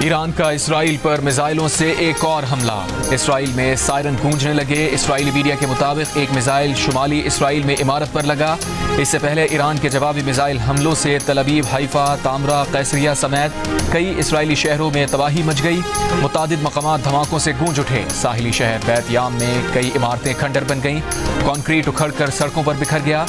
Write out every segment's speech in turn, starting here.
Iran का Israel पर मिसाइलों से एक और हमला। इसराइल में सायरन गूंजने लगे। इसराइली मीडिया के मुताबिक एक मिसाइल शुमाली इसराइल में इमारत पर लगा। इससे पहले ईरान के जवाबी मिसाइल हमलों से तल अवीव, हाइफा, तामरा, कैसरिया समेत कई इसराइली शहरों में तबाही मच गई। मुतादिद मकामात धमाकों से गूंज उठे। साहिली शहर बैत याम में कई इमारतें खंडर बन गईं। कॉन्क्रीट उखड़ कर सड़कों पर बिखर गया।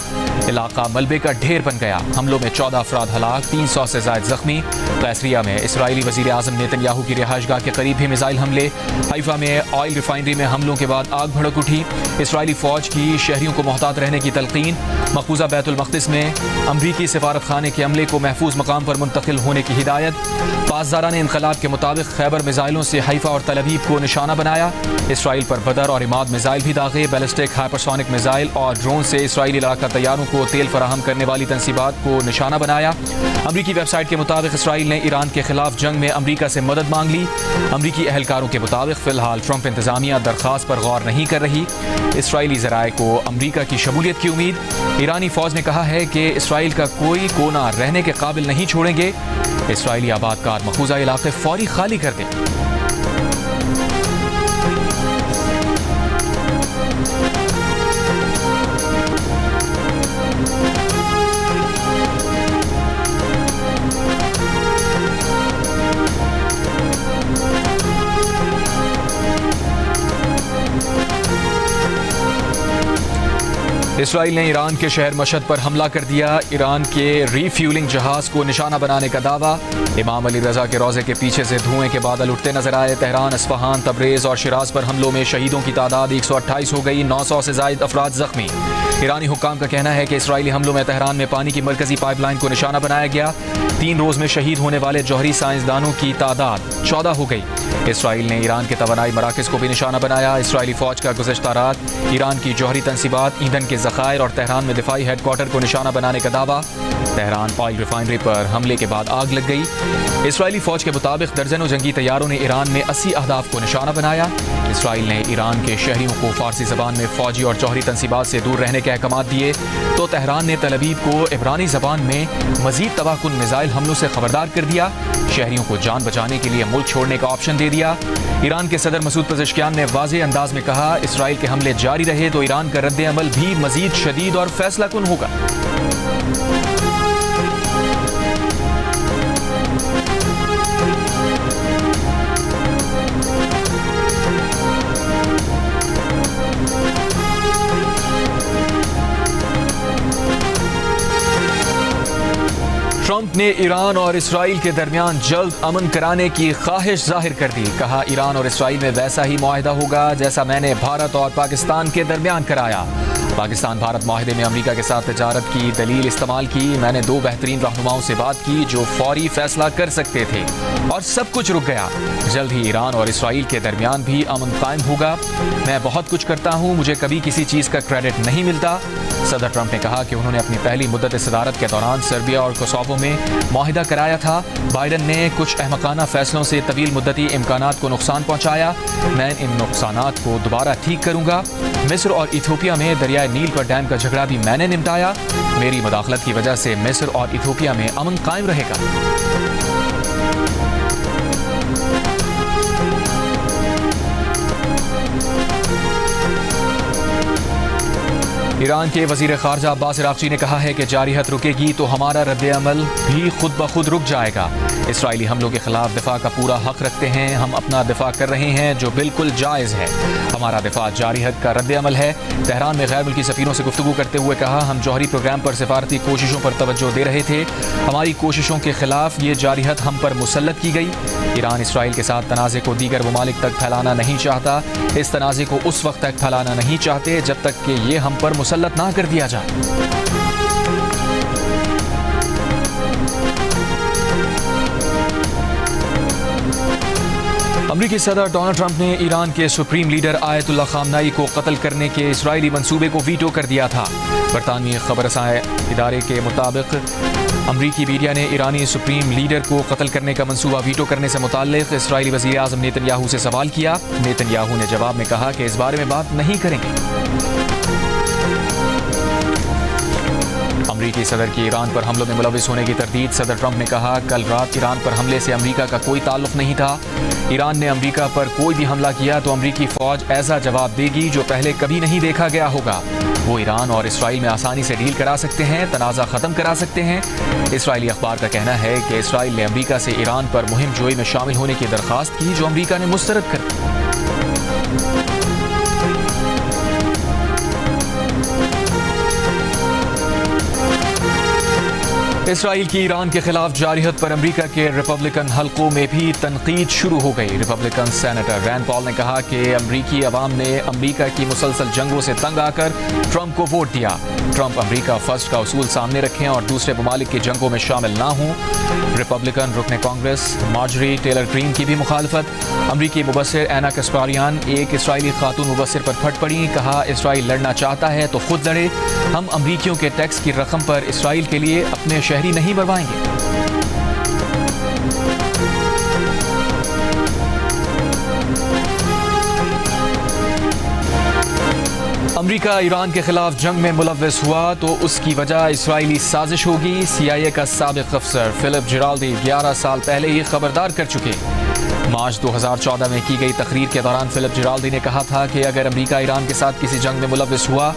इलाका मलबे का ढेर बन गया। हमलों में 14 अफराद हलाक, 300 से ज्यादा जख्मी। कैसरिया में इसराइली वजीर आजम नेतन्याहू की रिहाइशगाह के करीब भी मिसाइल हमले। हाइफा में ऑयल रिफाइनरी में हमलों के बाद आग भड़क उठी। इसराइली फौज की शहरियों को मोहतात रहने की तलकीन। मकबूजा बैतुल मक़दिस में अमरीकी सिफारत खाने के अमले को महफूज मकाम पर मुंतकिल होने की हिदायत। पासदारान इनकलाब के मुताबिक खैबर मिसाइलों से हाइफा और तल अवीव को निशाना बनाया। इसराइल पर बदर और इमाद मिसाइल भी दागे। बैलिस्टिक, हाइपरसोनिक मिसाइल और ड्रोन से इसराइली इलाका तैयारों को तेल फराहम करने वाली तंसीबात को निशाना बनाया। अमरीकी वेबसाइट के मुताबिक इसराइल ने ईरान के खिलाफ जंग में अमरीका से मदद मांग ली। अमरीकी एहलकारों के मुताबिक फिलहाल ट्रंप इंतजामिया दरख्वास्त पर गौर नहीं कर रही। इसराइली ज़राए को अमरीका की शमूलियत की उम्मीद। ईरानी फौज ने कहा है कि इसराइल का कोई कोना रहने के काबिल नहीं छोड़ेंगे। इसराइली आबादकार मकबूजा इलाके फौरी खाली कर दें। इसराइल ने ईरान के शहर मशहद पर हमला कर दिया। ईरान के रीफ्यूलिंग जहाज को निशाना बनाने का दावा। इमाम अली रजा के रोजे के पीछे से धुएं के बादल उठते नजर आए। तेहरान, अस्फहान, तबरेज और शिराज पर हमलों में शहीदों की तादाद 128 हो गई। 900 से ज्यादा अफराद जख्मी। ईरानी हुक्काम का कहना है कि इसराइली हमलों में तेहरान में पानी की मरकजी पाइपलाइन को निशाना बनाया गया। 3 रोज में शहीद होने वाले जौहरी साइंसदानों की तादाद 14 हो गई। इसराइल ने ईरान के तवानाई मराकज को भी निशाना बनाया। इसराइली फौज का गुज़श्ता रात ईरान की जौहरी तंसीबात, ईंधन के ज़खायर और तेहरान में दिफाई हेडक्वार्टर को निशाना बनाने का दावा। तेहरान ऑयल रिफाइनरी पर हमले के बाद आग लग गई। इसराइली फौज के मुताबिक दर्जनों जंगी तैयारों ने ईरान में 80 अहदाफ को निशाना बनाया। इसराइल ने ईरान के शहरियों को फारसी जबान में फौजी और जौहरी तंसीबात से दूर रहने के अहकाम दिए, तो तेहरान ने तल अवीव को इब्रानी जबान में मजीद तबाहकुन मिसाइल हमलों से खबरदार कर दिया। शहरियों को जान बचाने के लिए मुल्क छोड़ने का ऑप्शन दे दिया। ईरान के सदर मसूद पेज़ेश्कियान ने वाज़ेह अंदाज में कहा, इसराइल के हमले जारी रहे तो ईरान का रद्द अमल भी मजीद शदीद और फैसला कुन होगा। ट्रंप ने ईरान और इसराइल के दरमियान जल्द अमन कराने की ख्वाहिश जाहिर कर दी। कहा, ईरान और इसराइल में वैसा ही मुआहिदा होगा जैसा मैंने भारत और पाकिस्तान के दरमियान कराया। पाकिस्तान भारत मुआहिदे में अमेरिका के साथ तिजारत की दलील इस्तेमाल की। मैंने 2 बेहतरीन रहनुमाओं से बात की जो फौरी फैसला कर सकते थे और सब कुछ रुक गया। जल्द ही ईरान और इसराइल के दरमियान भी अमन कायम होगा। मैं बहुत कुछ करता हूँ, मुझे कभी किसी चीज़ का क्रेडिट नहीं मिलता। सदर ट्रंप ने कहा कि उन्होंने अपनी पहली मुद्दत सदारत के दौरान सर्बिया और कोसोवो में मुआहिदा कराया था। बाइडन ने कुछ अहमकाना फैसलों से तवील मुद्दती इम्कानात को नुकसान पहुँचाया। मैं इन नुकसानात को दोबारा ठीक करूँगा। मिस्र और इथियोपिया में दरियाए नील पर डैम का झगड़ा भी मैंने निपटाया। मेरी मुदाखलत की वजह से मिस्र और इथियोपिया में अमन कायम रहेगा। ईरान के वजीर खारजा अब्बास अरागची ने कहा है कि जारियत रुकेगी तो हमारा रद्द अमल भी खुद ब खुद रुक जाएगा। इसराइली हमलों के खिलाफ दिफा का पूरा हक रखते हैं। हम अपना दिफा कर रहे हैं जो बिल्कुल जायज़ है। हमारा दिफा जारियत का रद्द अमल है। तेहरान में गैर मुल्की सफीरों से गुफ्तगू करते हुए कहा, हम जौहरी प्रोग्राम पर सिफारती कोशिशों पर तवज्जो दे रहे थे। हमारी कोशिशों के खिलाफ ये जारियत हम पर मुसल्लत की गई। ईरान इसराइल के साथ तनाज़े को दीगर ममालिक तक फैलाना नहीं चाहता। इस तनाज़े को उस वक्त तक फैलाना नहीं चाहते जब तक कि ये हम पर मुसल्लत ना कर दिया जाए। अमरीकी सदर डोनाल्ड ट्रंप ने ईरान के सुप्रीम लीडर आयतुल्लाह खामनाई को कत्ल करने के इसराइली मंसूबे को वीटो कर दिया था। बरतानवी खबरसाए इदारे के मुताबिक अमरीकी मीडिया ने ईरानी सुप्रीम लीडर को कत्ल करने का मंसूबा वीटो करने से मुताल्लिक इसराइली वज़ीर आज़म नेतन्याहू से सवाल किया। नेतन्याहू ने जवाब में कहा कि इस बारे में बात नहीं करेंगे। अमरीकी सदर की ईरान पर हमलों में मुलविस होने की तरदीद। सदर ट्रंप ने कहा, कल रात ईरान पर हमले से अमरीका का कोई ताल्लुक नहीं था। ईरान ने अमरीका पर कोई भी हमला किया तो अमरीकी फौज ऐसा जवाब देगी जो पहले कभी नहीं देखा गया होगा। वो ईरान और इसराइल में आसानी से डील करा सकते हैं, तनाज़ा ख़त्म करा सकते हैं। इसराइली अखबार का कहना है कि इसराइल ने अमरीका से ईरान पर मुहिम जोई में शामिल होने की दरख्वास्त की, जो अमरीका ने मुस्तरद कर दी। इसराइल की ईरान के खिलाफ जारियत पर अमरीका के रिपब्लिकन हलकों में भी तनकीद शुरू हो गई। रिपब्लिकन सेनेटर रैंड पॉल ने कहा कि अमरीकी अवाम ने अमरीका की मुसलसल जंगों से तंग आकर ट्रंप को वोट दिया। ट्रंप अमरीका फर्स्ट का उसूल सामने रखें और दूसरे ममालिक की जंगों में शामिल ना हों। रिपब्लिकन रुकने कांग्रेस मार्जरी टेलर ग्रीन की भी मुखालफत। अमरीकी मुबस्सिर एना कस्पारियान एक इसराइली खातून मुबस्सिर पर फट पड़ी। कहा, इसराइल लड़ना चाहता है तो खुद लड़े, हम अमरीकियों के टैक्स की रकम पर इसराइल के लिए अपने शहरी नहीं मरवाएंगे। अमरीका ईरान के खिलाफ जंग में मुलव्वस हुआ तो उसकी वजह इसराइली साजिश होगी। CIA का साबिक अफसर फिलिप जिराल्डी 11 साल पहले ही खबरदार कर चुके। मार्च 2014 में की गई तकरीर के दौरान फिलिप जिराल्डी ने कहा था कि अगर अमरीका ईरान के साथ किसी जंग में मुलव्वस हुआ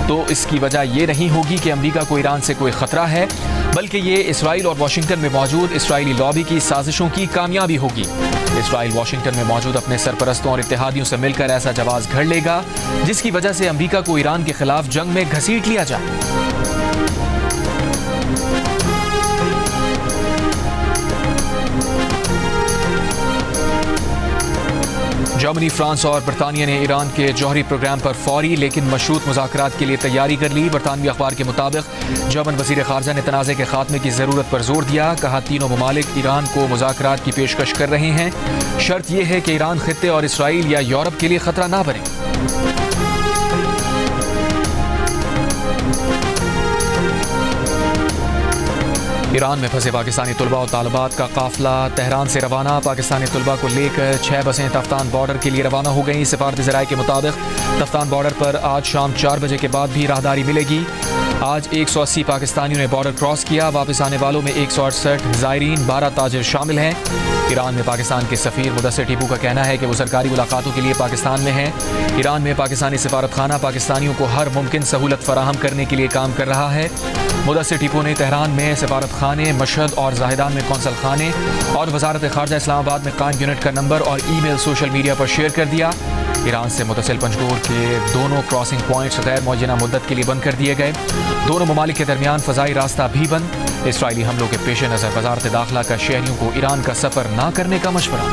तो इसकी वजह यह नहीं होगी कि अमरीका को ईरान से कोई खतरा है, बल्कि ये इसराइल और वाशिंगटन में मौजूद इसराइली लॉबी की साजिशों की कामयाबी होगी। इसराइल वाशिंगटन में मौजूद अपने सरपरस्तों और इत्तेहादियों से मिलकर ऐसा जवाब घर लेगा जिसकी वजह से अमरीका को ईरान के खिलाफ जंग में घसीट लिया जाए। जर्मनी, फ्रांस और बरतानिया ने ईरान के जौहरी प्रोग्राम पर फौरी लेकिन मशरूत मुज़ाकरात के लिए तैयारी कर ली। बरतानवी अखबार के मुताबिक जर्मन वज़ीर ख़ारजा ने तनाज़े के खात्मे की ज़रूरत पर जोर दिया। कहा, तीनों ममालिक ईरान को मुज़ाकरात की पेशकश कर रहे हैं। शर्त यह है कि ईरान खित्ते और इसराइल या यूरोप के लिए खतरा ना बने। ईरान में फंसे पाकिस्तानी तुलबा और तालिबात का काफिला तेहरान से रवाना। पाकिस्तानी तुलबा को लेकर 6 बसें तफ्तान बॉर्डर के लिए रवाना हो गई। सफारती ज़राए के मुताबिक तफ्तान बॉर्डर पर आज शाम 4 बजे के बाद भी राहदारी मिलेगी। आज 180 पाकिस्तानियों ने बॉर्डर क्रॉस किया। वापस आने वालों में 168 ज़ायरीन, 12 ताजिर शामिल हैं। ईरान में पाकिस्तान के सफ़ीर मुदस्सिर टीपू का कहना है कि वो सरकारी मुलाकातों के लिए पाकिस्तान में हैं। ईरान में पाकिस्तानी सफारत खाना पाकिस्तानियों को हर मुमकिन सहूलत फराहम करने के लिए काम कर रहा है। मुदस्सिर टीपू ने तेहरान में सफारत खाने, मशहद और जाहिदान में कौंसल खाने और वजारत ख़ारजा इस्लामाबाद में कायम यूनिट का नंबर और ईमेल सोशल मीडिया पर शेयर कर दिया। ईरान से मुतसिल पंजगोर के दोनों क्रॉसिंग पॉइंट्स गैर मुअय्यना मुद्दत के लिए बंद कर दिए गए। दोनों ममालिक के दरमियान फ़ज़ाई रास्ता भी बंद। इसराइली हमलों के पेश नज़र वजारत दाखिला का शहरियों को ईरान का सफ़र न करने का मशवरा।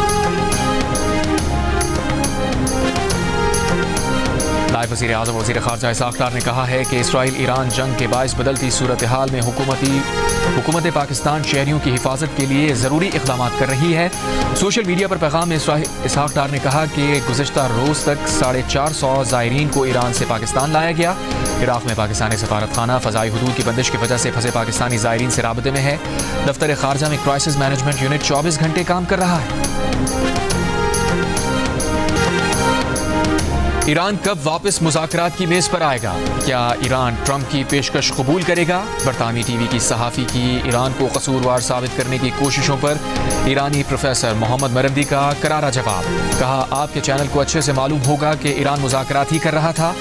नायब वज़ीर आज़म वज़ीर ख़ारजा इसहाक़ डार ने कहा है कि इसराइल ईरान जंग के बाइस बदलती सूरत हाल में हुकूमत पाकिस्तान शहरियों की हिफाजत के लिए ज़रूरी इक़दाम कर रही है। सोशल मीडिया पर पैगाम में इसहाक़ डार ने कहा कि गुज़िश्ता रोज़ तक 450 ज़ायरीन को ईरान से पाकिस्तान लाया गया। इराक़ में पाकिस्तानी सफारत खाना फ़ज़ाई हुदूद की बंदिश की वजह से फंसे पाकिस्तानी ज़ायरीन से राबते में है। दफ्तर ख़ारजा में क्राइसिस मैनेजमेंट यूनिट 24 घंटे काम कर रहा है। ईरान कब वापस मुज़ाकरात की मेज़ पर आएगा? क्या ईरान ट्रंप की पेशकश कबूल करेगा? बरतानवी टीवी की सहाफ़ी की ईरान को कसूरवार साबित करने की कोशिशों पर ईरानी प्रोफेसर मोहम्मद मरंदी का करारा जवाब। कहा, आपके चैनल को अच्छे से मालूम होगा कि ईरान मुज़ाकरात ही कर रहा था।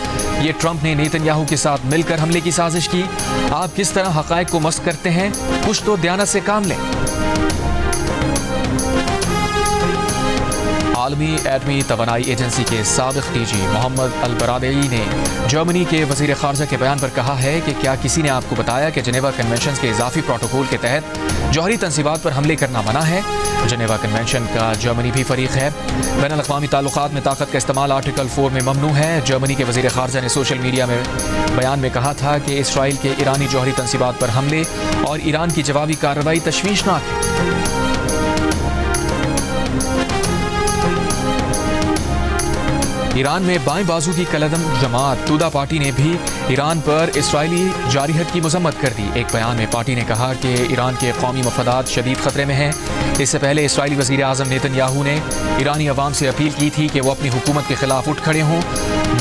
ये ट्रंप ने नेतन्याहू के साथ मिलकर हमले की साजिश की। आप किस तरह हक़ाइक़ को मस्त करते हैं? कुछ तो दयानत से काम लें। आलमी एटमी तवानाई एजेंसी के साबिक़ DG मोहम्मद अल बरादई ने जर्मनी के वज़ीर ख़ारजा के बयान पर कहा है कि क्या किसी ने आपको बताया कि जनेवा कन्वेंशन के इजाफी प्रोटोकॉल के तहत जौहरी तंसीबात पर हमले करना मना है? जनेवा कन्वेंशन का जर्मनी भी फरीक है। बैनुल-अक़वामी ताल्लुक़ात में ताकत का इस्तेमाल आर्टिकल 4 में ममनू है। जर्मनी के वज़ीर ख़ारजा ने सोशल मीडिया में बयान में कहा था कि इसराइल के ईरानी जौहरी तंसीबात पर हमले और ईरान की जवाबी कार्रवाई तशवीशनाक है। ईरान में बाएं बाजू की कलदम जमात तूदा पार्टी ने भी ईरान पर इसराइली जारियत की मजम्मत कर दी। एक बयान में पार्टी ने कहा कि ईरान के कौमी मफादात शदीद खतरे में हैं। इससे पहले इसराइली वज़ीर आज़म नेतन्याहू ने ईरानी अवाम से अपील की थी कि वो अपनी हुकूमत के खिलाफ उठ खड़े हों,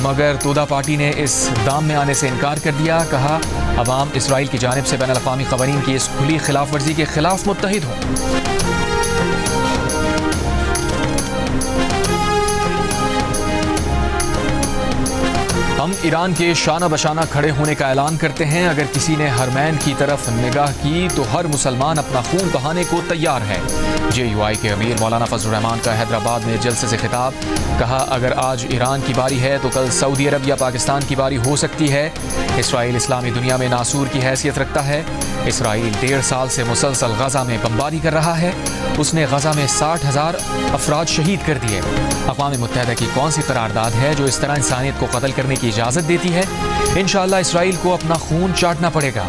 मगर तोदा पार्टी ने इस दाम में आने से इनकार कर दिया। कहा, अवाम इसराइल की जानिब से बैनुल-अक़वामी क़वानीन की इस खुली खिलाफ वर्जी के खिलाफ मुत्तहिद हों। हम ईरान के शाना बशाना खड़े होने का ऐलान करते हैं। अगर किसी ने हरमैन की तरफ निगाह की तो हर मुसलमान अपना खून बहाने को तैयार है। JUI के अमीर मौलाना फजल रहमान का हैदराबाद में जलसे से खिताब। कहा, अगर आज ईरान की बारी है तो कल सऊदी अरब या पाकिस्तान की बारी हो सकती है। इसराइल इस्लामी दुनिया में नासूर की हैसियत रखता है। इसराइल 1.5 साल से मुसलसल गजा में बमबारी कर रहा है। उसने गजा में 60,000 अफराद शहीद कर दिए। अक़वाम मुत्तहिदा की कौन सी करारदाद है जो इस तरह इंसानियत को कत्ल करने की इजाज़त देती है? इंशाअल्लाह इसराइल को अपना खून चाटना पड़ेगा।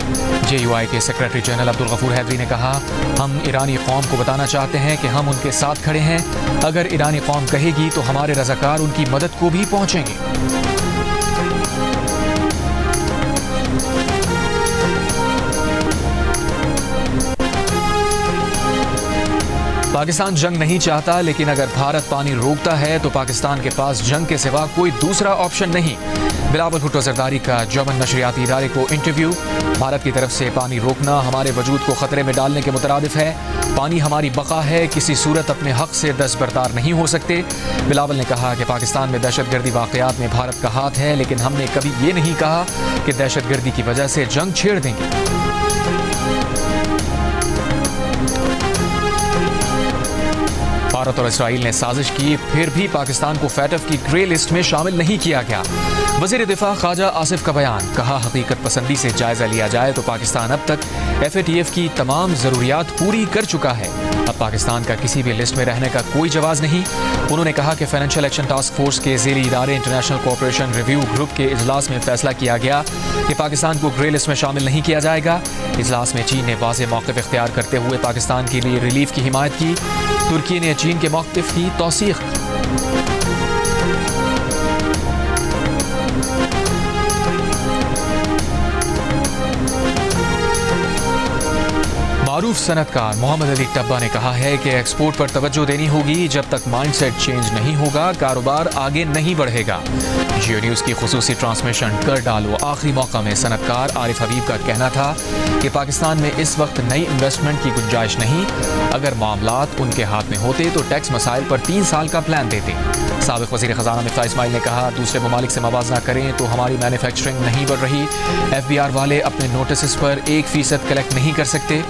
JUI के सेक्रेटरी जनरल अब्दुल गफूर हैदरी ने कहा, हम ईरानी कौम को बताना चाहते हैं कि हम उनके साथ खड़े हैं। अगर ईरानी कौम कहेगी तो हमारे रज़ाकार उनकी मदद को भी पहुँचेंगे। पाकिस्तान जंग नहीं चाहता, लेकिन अगर भारत पानी रोकता है तो पाकिस्तान के पास जंग के सिवा कोई दूसरा ऑप्शन नहीं। बिलावल भुट्टो जरदारी का जर्मन नशरियाती इदारे को इंटरव्यू। भारत की तरफ से पानी रोकना हमारे वजूद को खतरे में डालने के मुतरादिफ है। पानी हमारी बका है, किसी सूरत अपने हक से दस्तबरदार नहीं हो सकते। बिलावल ने कहा कि पाकिस्तान में दहशतगर्दी वाक़यात में भारत का हाथ है, लेकिन हमने कभी ये नहीं कहा कि दहशतगर्दी की वजह से जंग छेड़ देंगे। भारत और इसराइल ने साजिश की, फिर भी पाकिस्तान को फैटफ की ग्रे लिस्ट में शामिल नहीं किया गया। वज़ीर दिफा ख्वाजा आसिफ का बयान। कहा, हकीकत पसंदी से जायजा लिया जाए तो पाकिस्तान अब तक FATF की तमाम ज़रूरियात पूरी कर चुका है। अब पाकिस्तान का किसी भी लिस्ट में रहने का कोई जवाज़ नहीं। उन्होंने कहा कि फाइनेंशियल एक्शन टास्क फोर्स के ज़ेरी इदारे इंटरनेशनल कोऑपरेशन रिव्यू ग्रुप के इजलास में फैसला किया गया कि पाकिस्तान को ग्रे लिस्ट में शामिल नहीं किया जाएगा। इजलास में चीन ने वाज़ेह मौक़िफ़ इख्तियार करते हुए पाकिस्तान के लिए रिलीफ की हिमायत की। तुर्की ने चीन के मौक़िफ़ की तौसीक़ की। मारूफ सनतकार मोहम्मद अली टब्बा ने कहा है कि एक्सपोर्ट पर तवज्जो देनी होगी। जब तक माइंडसेट चेंज नहीं होगा, कारोबार आगे नहीं बढ़ेगा। जियो न्यूज़ की खुसूसी ट्रांसमिशन कर डालो आखिरी मौका में सनतकार आरिफ हबीब का कहना था कि पाकिस्तान में इस वक्त नई इन्वेस्टमेंट की गुंजाइश नहीं। अगर मामलात उनके हाथ में होते तो टैक्स मसाइल पर 3 साल का प्लान देते। साबिक़ वज़ीर ख़ज़ाना मिफ्ताह इस्माइल ने कहा, दूसरे ममालिक से मवाजना करें तो हमारी मैन्युफैक्चरिंग नहीं बढ़ रही। FBR वाले अपने नोटिस पर 1% कलेक्ट नहीं कर सकते।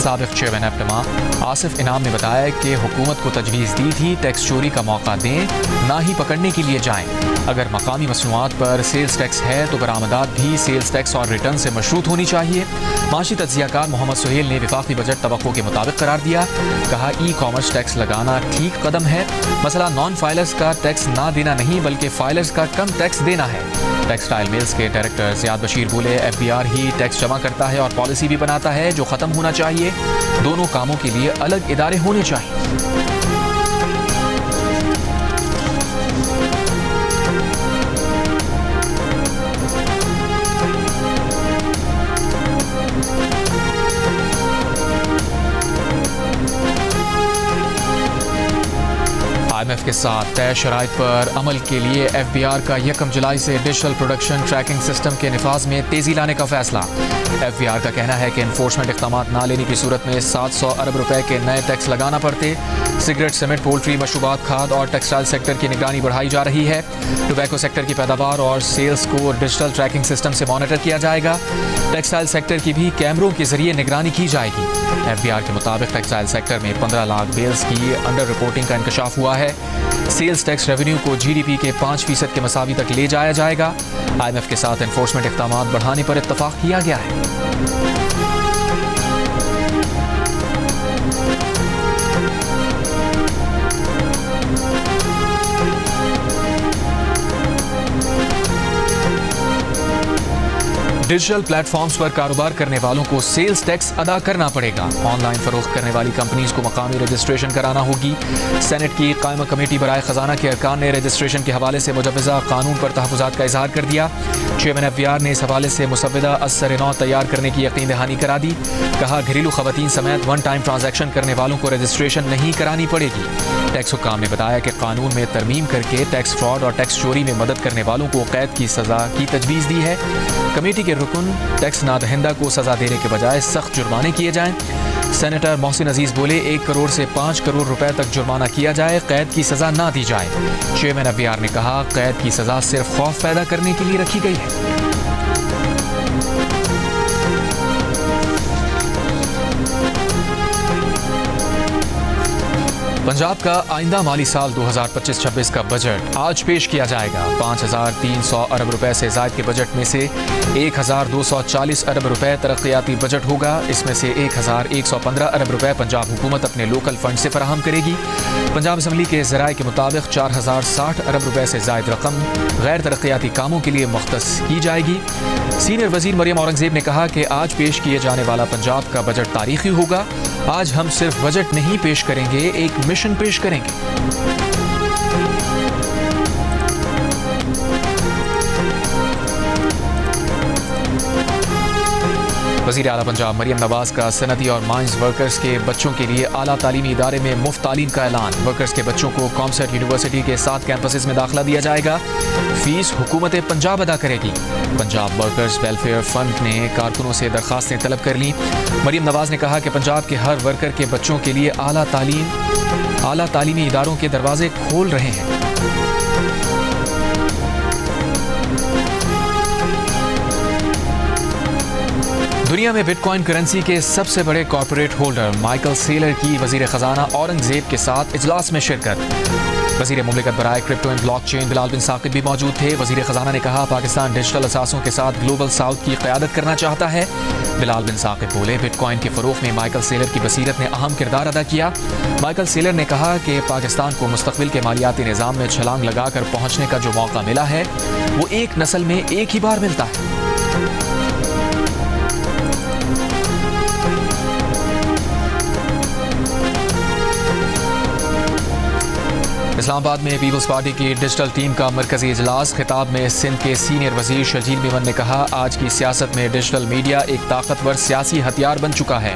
साबिक़ चेयरमैन एप्टमा आसिफ इनाम ने बताया कि हुकूमत को तजवीज़ दी थी टैक्स चोरी का मौका दें, ना ही पकड़ने के लिए जाएं। अगर मकामी मसनूआत पर सेल्स टैक्स है तो बरामदात भी सेल्स टैक्स और रिटर्न से मशरूत होनी चाहिए। माशी तज्ज़ियाकार मोहम्मद सुहेल ने विफाकी बजट तवक्को के मुताबिक करार दिया। कहा, ई-कॉमर्स टैक्स लगाना ठीक कदम है। मसला नॉन फाइलर्स का टैक्स ना देना नहीं, बल्कि फाइलर्स का कम टैक्स देना है। टेक्सटाइल मिल्स के डायरेक्टर ज़ियाद बशीर बोले, FBR ही टैक्स जमा करता है और पॉलिसी भी बनाता है, जो ख़त्म होना चाहिए। दोनों कामों के लिए अलग इदारे होने चाहिए। IMF के साथ तय शराइत पर अमल के लिए FBR का 1 जुलाई से डिजिटल प्रोडक्शन ट्रैकिंग सिस्टम के निफाज में तेजी लाने का फैसला। FBR का कहना है कि इन्फोर्समेंट इक़दामात ना लेने की सूरत में 700 अरब रुपए के नए टैक्स लगाना पड़ते। सिगरेट, सीमेंट, पोल्ट्री, मशरूबात, खाद और टेक्सटाइल सेक्टर की निगरानी बढ़ाई जा रही है। टोबैको सेक्टर की पैदावार और सेल्स को डिजिटल ट्रैकिंग सिस्टम से मॉनिटर किया जाएगा। टेक्सटाइल सेक्टर की भी कैमरों के जरिए निगरानी की जाएगी। FBR के मुताबिक टेक्सटाइल सेक्टर में 15 लाख बेल्स की अंडर रिपोर्टिंग का इंकशाफ हुआ है। सेल्स टैक्स रेवेन्यू को GDP के 5% के मसावी तक ले जाया जाएगा। IMF के साथ एनफोर्समेंट इक़दामात बढ़ाने पर इत्तफाक किया गया है। डिजिटल प्लेटफॉर्म्स पर कारोबार करने वालों को सेल्स टैक्स अदा करना पड़ेगा। ऑनलाइन फरोख्त करने वाली कंपनीज को मकामी रजिस्ट्रेशन कराना होगी। सेनेट की कायमा कमेटी बराए खजाना के अरकान ने रजिस्ट्रेशन के हवाले से मुजव्वज़ा कानून पर तहफ़्फ़ुज़ात का इजहार कर दिया। चेयरमैन FVR ने इस हवाले से मुसव्वदा असर-ए-नौ तैयार करने की यकीन दहानी करा दी। कहा, घरेलू खवातीन समेत वन टाइम ट्रांजैक्शन करने वालों को रजिस्ट्रेशन नहीं करानी पड़ेगी। टैक्स हुक्काम ने बताया कि कानून में तरमीम करके टैक्स फ्रॉड और टैक्स चोरी में मदद करने वालों को कैद की सजा की तजवीज़ दी है। कमेटी के रुकन टैक्स नादहिंदा को सजा देने के बजाय सख्त जुर्माने किए जाएं। सेनेटर मोहसिन अजीज बोले, 1 करोड़ से 5 करोड़ रुपए तक जुर्माना किया जाए, कैद की सजा ना दी जाए। चेयरमैन FVR ने कहा, कैद की सजा सिर्फ खौफ पैदा करने के लिए रखी गई है। पंजाब का आइंदा माली साल 2025-26 का बजट आज पेश किया जाएगा। 5,300 अरब रुपए से ज़ायद के बजट में से 1,240 अरब रुपए तरक्याती बजट होगा। इसमें से 1,115 अरब रुपए पंजाब हुकूमत अपने लोकल फंड से फराहम करेगी। पंजाब असम्बली के ज़राए के मुताबिक 4,060 अरब रुपए से ज़ायद रकम गैर तरक्याती कामों के लिए मुख्तस की जाएगी। सीनियर वज़ीर मरियम औरंगज़ेब ने कहा कि आज पेश किए जाने वाला पंजाब का बजट तारीखी होगा। आज हम सिर्फ बजट नहीं पेश करेंगे, एक मिशन पेश करेंगे। वज़ीर आला पंजाब मरियम नवाज का सनती और माइंस वर्कर्स के बच्चों के लिए आला तालीमी इदारे में मुफ्त तालीम का ऐलान। वर्कर्स के बच्चों को कॉमसर्ट यूनिवर्सिटी के 7 कैंपसेस में दाखिला दिया जाएगा। फीस हुकूमत पंजाब अदा करेगी। पंजाब वर्कर्स वेलफेयर फंड ने कारकुनों से दरखास्तें तलब कर ली। मरियम नवाज ने कहा कि पंजाब के हर वर्कर के बच्चों के लिए आला तालीमी इदारों के दरवाजे खोल रहे हैं। दुनिया में बिटकॉइन करेंसी के सबसे बड़े कॉर्पोरेट होल्डर माइकल सेलर की वजीर खजाना औरंगजेब के साथ इजलास में शिरकत। वजीर मुमलिकत बराए क्रिप्टो एंड ब्लॉकचेन बिलाल बिन साकिब भी मौजूद थे। वजीर खजाना ने कहा, पाकिस्तान डिजिटल असासों के साथ ग्लोबल साउथ की क़यादत करना चाहता है। बिलाल बिन साकिब बोले, बिटकॉइन के फरोख में माइकल सेलर की बसीरत ने अहम किरदार अदा किया। माइकल सेलर ने कहा कि पाकिस्तान को मुस्तकबिल के मालियाती निज़ाम में छलांग लगाकर पहुंचने का जो मौका मिला है वो एक नस्ल में एक ही बार मिलता है। इस्लामाबाद में पीपल्स पार्टी की डिजिटल टीम का मरकजी इजलास। खिताब में सिंध के सीनियर वजीर शर्जील मेमन ने कहा, आज की सियासत में डिजिटल मीडिया एक ताकतवर सियासी हथियार बन चुका है।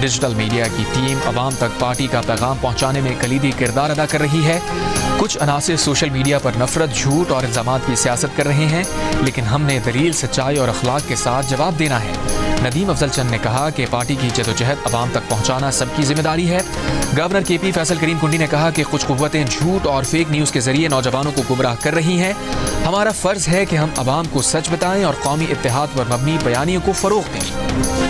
डिजिटल मीडिया की टीम अवाम तक पार्टी का पैगाम पहुंचाने में कलीदी किरदार अदा कर रही है। कुछ अनासिर सोशल मीडिया पर नफरत, झूठ और इल्जामात की सियासत कर रहे हैं, लेकिन हमने दलील, सच्चाई और अखलाक के साथ जवाब देना है। नदीम अफजल चंद ने कहा कि पार्टी की जदोजहद अवाम तक पहुंचाना सबकी जिम्मेदारी है। गवर्नर KP फैसल करीम कुंडी ने कहा कि कुछ कुव्वतें झूठ और फेक न्यूज़ के जरिए नौजवानों को गुमराह कर रही हैं। हमारा फर्ज है कि हम अवाम को सच बताएं और कौमी इत्तेहाद पर मबनी बयानियों को फरोग दें।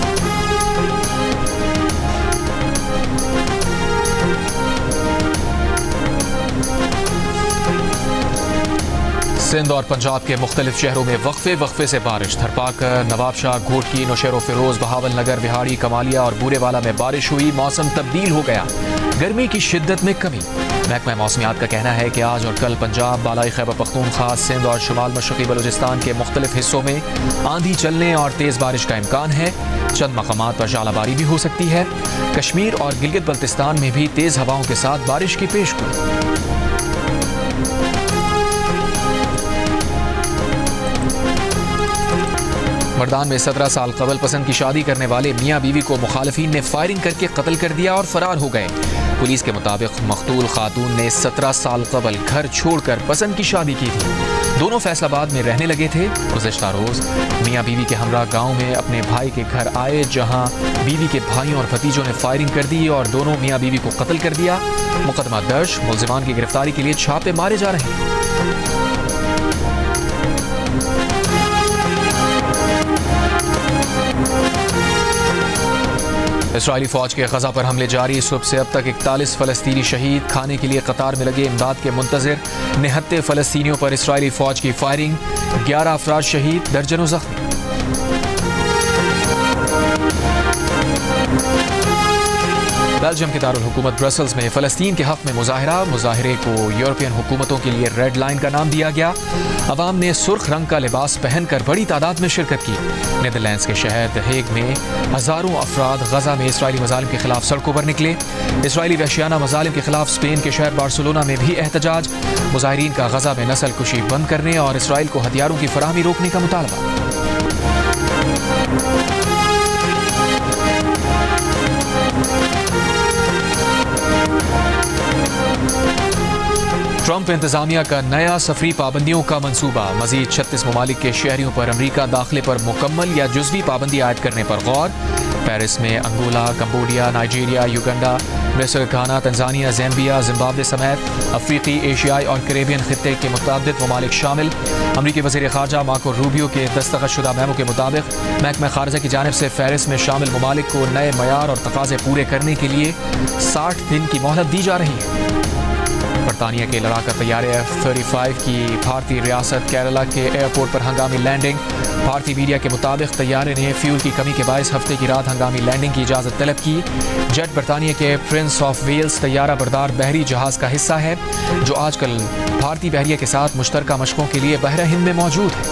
सिंध और पंजाब के मुख्तलिफ शहरों में वक्फे से बारिश। थरपाकर, नवाबशाह, घोटकी, नौशेरो फिरोज, बहावल नगर, विहाड़ी, कमालिया और बूरेवाला में बारिश हुई। मौसम तब्दील हो गया, गर्मी की शिद्दत में कमी। महकमा मौसमियात का कहना है कि आज और कल पंजाब, बालाई खैबर पख्तूनख्वा, सिंध और शुमाल मशरक़ी बलूचिस्तान के मुख्तलिफ हिस्सों में आंधी चलने और तेज़ बारिश का इम्कान है। चंद मकामात पर जालाबारी भी हो सकती है। कश्मीर और गिलगित बल्तिस्तान में भी तेज़ हवाओं के साथ बारिश की पेशगोई। मर्दान में 17 साल कबल पसंद की शादी करने वाले मियाँ बीवी को मुखालिफिन ने फायरिंग करके कत्ल कर दिया और फरार हो गए। पुलिस के मुताबिक मकतूल खातून ने 17 साल कबल घर छोड़कर पसंद की शादी की थी। दोनों फैसलाबाद में रहने लगे थे। गुज़िश्ता रोज मियाँ बीवी के हमरा गांव में अपने भाई के घर आए, जहां बीवी के भाइयों और भतीजों ने फायरिंग कर दी और दोनों मियाँ बीवी को कत्ल कर दिया। मुकदमा दर्ज, मुल्जिमान की गिरफ्तारी के लिए छापे मारे जा रहे हैं। इस्राइली फौज के गजा पर हमले जारी। सुबह से अब तक 41 फलस्तीनी शहीद। खाने के लिए कतार में लगे इमदाद के मुंतजिर। 69 फलस्तीनियों पर इस्राइली फौज की फायरिंग। 11 अफराद शहीद, दर्जनों जख्मी। बेल्जियम के दारुल हुकूमत ब्रसल्स में फ़लस्तीन के हक़ में मुजाहिरे को यूरोपियन हुकूमतों के लिए रेड लाइन का नाम दिया गया। अवाम ने सुर्ख रंग का लिबास पहनकर बड़ी तादाद में शिरकत की। नीदरलैंड्स के शहर द हेग में हज़ारों अफराद गजा में इसराइली मज़ालिम के खिलाफ सड़कों पर निकले। इसराइली वहशियाना मज़ालिम के खिलाफ स्पेन के शहर बार्सिलोना में भी एहतजाज। मुजाहिरीन का गजा में नस्ल कुशी बंद करने और इसराइल को हथियारों की फराहमी रोकने का मुतालबा। ट्रंप इंतजामिया का नया सफरी पाबंदियों का मंसूबा। मजीद 36 ममालिक के शहरियों पर अमरीका दाखिले पर मुकम्मल या जुज़वी पाबंदी आयद करने पर गौर। पेरिस में अंगोला, कंबोडिया, नाइजीरिया, युगांडा, मिस्र, घाना, तंजानिया, ज़ैम्बिया, जिम्बाब्वे समेत अफ्रीकी, एशियाई और कैरेबियन खित्ते के मुतअद्दिद ममालिक शामिल। अमरीकी वज़ीर ख़ारजा मार्को रूबियो के दस्तखतशुदा मेमो के मुताबिक महकमा ख़ारजा की जानिब से फ़हरिस्त में शामिल ममालिक को नए मयार और तकाज़े पूरे करने के लिए 60 दिन की मोहलत दी जा रही है। बरतानिया के लड़ाका तैयारे F-35 की भारतीय रियासत केरला के एयरपोर्ट पर हंगामी लैंडिंग। भारतीय मीडिया के मुताबिक तैयारे ने फ्यूल की कमी के बायस हफ्ते की रात हंगामी लैंडिंग की इजाज़त तलब की। जेट बरतानिया के प्रिंस ऑफ वेल्स तैयारा बरदार बहरी जहाज़ का हिस्सा है जो आजकल भारतीय बहरिया के साथ मुश्तरका मशकों के लिए बहरा हिंद में मौजूद है।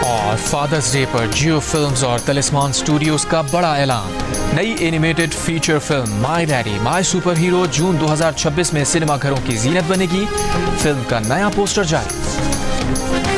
और फादर्स डे पर जियो फिल्म्स और तलिस्मान स्टूडियोज का बड़ा ऐलान। नई animated feature film my daddy my super hero जून 2026 में सिनेमा घरों की जीनत बनेगी। फिल्म का नया पोस्टर जारी।